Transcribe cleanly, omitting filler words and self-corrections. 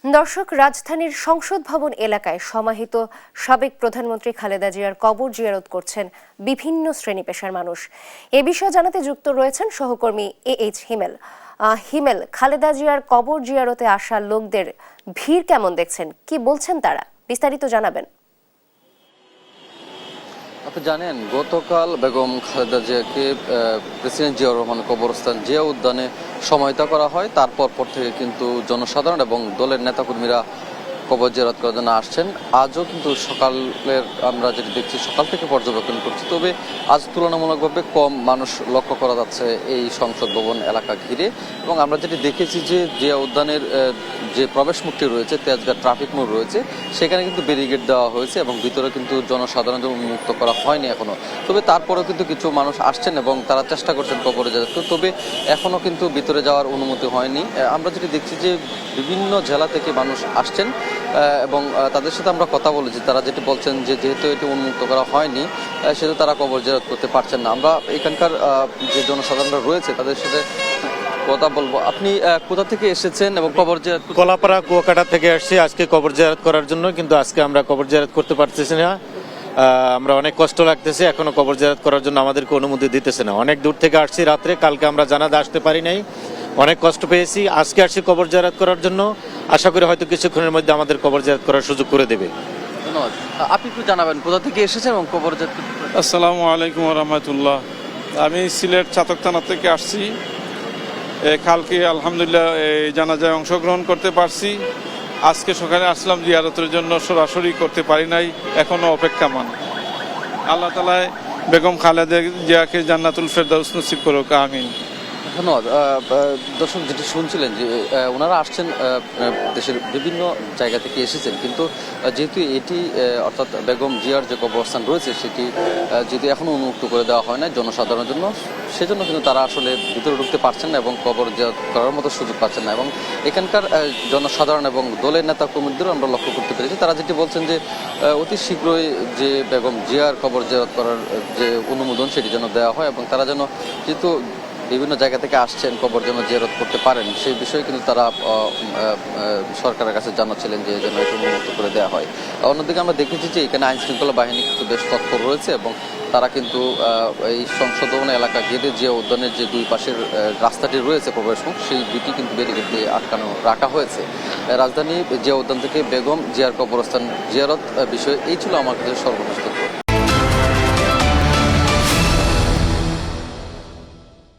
দর্শক, রাজধানীর সংসদ ভবন এলাকায় সমাহিত সাবেক প্রধানমন্ত্রী খালেদা জিয়ার কবর জিয়ারত করছেন বিভিন্ন শ্রেণী পেশার মানুষ। এ বিষয়ে জানাতে যুক্ত রয়েছেন সহকর্মী AH হিমেল। হিমেল, খালেদা জিয়ার কবর জিয়ারতে আসা লোকদের ভিড় কেমন দেখছেন, কি বলছেন তারা, বিস্তারিত জানাবেন। আপনি জানেন, গতকাল বেগম খালেদা জিয়াকে প্রেসিডেন্ট জিয়াউর রহমান কবরস্থান জিয়া উদ্যানে সমাহিত করা হয়। তারপর থেকে কিন্তু জনসাধারণ এবং দলের নেতাকর্মীরা কবর জিয়ারত করার জন্য আসছেন। আজও কিন্তু সকালের আমরা যেটা দেখছি, সকাল থেকে পর্যবেক্ষণ করছি, তবে আজ তুলনামূলকভাবে কম মানুষ লক্ষ্য করা যাচ্ছে এই সংসদ ভবন এলাকা ঘিরে। এবং আমরা যেটি দেখেছি যে জিয়া উদ্যানের যে প্রবেশ মুখটি রয়েছে, তেজগাঁ ট্রাফিক মোড় রয়েছে, সেখানে কিন্তু ব্যারিকেড দেওয়া হয়েছে এবং ভিতরে কিন্তু জনসাধারণদের উন্মুক্ত করা হয়নি এখনো। তবে তারপরেও কিন্তু কিছু মানুষ আসছেন এবং তারা চেষ্টা করছেন কবরে যেতে, তবে এখনো কিন্তু ভিতরে যাওয়ার অনুমতি হয়নি। আমরা যেটি দেখছি যে বিভিন্ন জেলা থেকে মানুষ আসছেন এবং তাদের সাথে আমরা কথা বলেছি। তারা যেটি বলছেন যে যেহেতু এটি উন্মুক্ত করা হয়নি, সেহেতু তারা কবর জিয়ারত করতে পারছেন না। আমরা এখানকার যে জনসাধারণরা রয়েছে তাদের সাথে কথা বলবো। আপনি কোথা থেকে এসেছেন এবং কবর জিয়ারত? কলাপাড়া কুয়াকাটা থেকে আসছি আজকে কবর জিয়ারত করার জন্য, কিন্তু আজকে আমরা কবর জিয়ারত করতে পারতেছি না। আমরা অনেক কষ্ট লাগতেছে, এখনো কবর জিয়ারত করার জন্য আমাদেরকে অনুমতি দিতেছে না। অনেক দূর থেকে আসছি রাত্রে, কালকে আমরা জানাজা আসতে পারি নাই, অনেক কষ্ট পেয়েছি। আজকে আসছি কবর জিয়ারত করার জন্য, আশা করি হয়তো কিছুক্ষণের মধ্যে আমাদের কবর জিয়ারত করার সুযোগ করে দেবে। ধন্যবাদ। আপনি একটু জানাবেন কোথা থেকে এসেছেন এবং কবর জিয়ারত? আসসালামু আলাইকুম রহমতুল্লাহ। আমি সিলেট চাতক থানা থেকে আসছি। কালকে আলহামদুলিল্লাহ এই জানাজায় অংশগ্রহণ করতে পারছি। আজকে সকালে আসলাম জিয়ারতের জন্য, সরাসরি করতে পারি নাই, এখনো অপেক্ষামান। আল্লাহ তাআলা বেগম খালেদা জিয়াকে জান্নাতুল ফেরদাউস নসিব করুক, আমিন। ধন্যবাদ। দর্শক, যেটি শুনছিলেন যে ওনারা আসছেন দেশের বিভিন্ন জায়গা থেকে এসেছেন, কিন্তু যেহেতু এটি অর্থাৎ বেগম জিয়ার যে কবরস্থান রয়েছে সেটি যেহেতু এখনও উন্মুক্ত করে দেওয়া হয় না জনসাধারণের জন্য, সেজন্য কিন্তু তারা আসলে ভিতরে ঢুকতে পারছেন না এবং কবর জিয়ারত করার মতো সুযোগ পাচ্ছেন না। এবং এখানকার জনসাধারণ এবং দলের নেতা কর্মীদেরও আমরা লক্ষ্য করতে পেরেছি, তারা যেটি বলছেন যে অতি শীঘ্রই যে বেগম জিয়ার কবর জিয়ারত করার যে অনুমোদন সেটি যেন দেওয়া হয় এবং তারা যেন যেহেতু বিভিন্ন জায়গা থেকে আসছেন কবর যেন জিয়ারত করতে পারেন, সেই বিষয়ে কিন্তু তারা সরকারের কাছে জানাচ্ছিলেন যে যেন এটা উন্মুক্ত করে দেওয়া হয়। অন্যদিকে আমরা দেখেছি যে এখানে আইনশৃঙ্খলা বাহিনী কিন্তু বেশ তৎপর রয়েছে এবং তারা কিন্তু এই সংসদ ভবন এলাকা ঘিরে জিয়া উদ্যানের যে দুই পাশের রাস্তাটি রয়েছে প্রবেশমুখ, সেই দুটি কিন্তু ব্যারিকেড দিয়ে আটকানো রাখা হয়েছে। রাজধানী জিয়া উদ্যান থেকে বেগম জিয়ার কবরস্থান জিয়ারত বিষয়ে এই ছিল আমার কাছে সর্বশেষ তথ্য।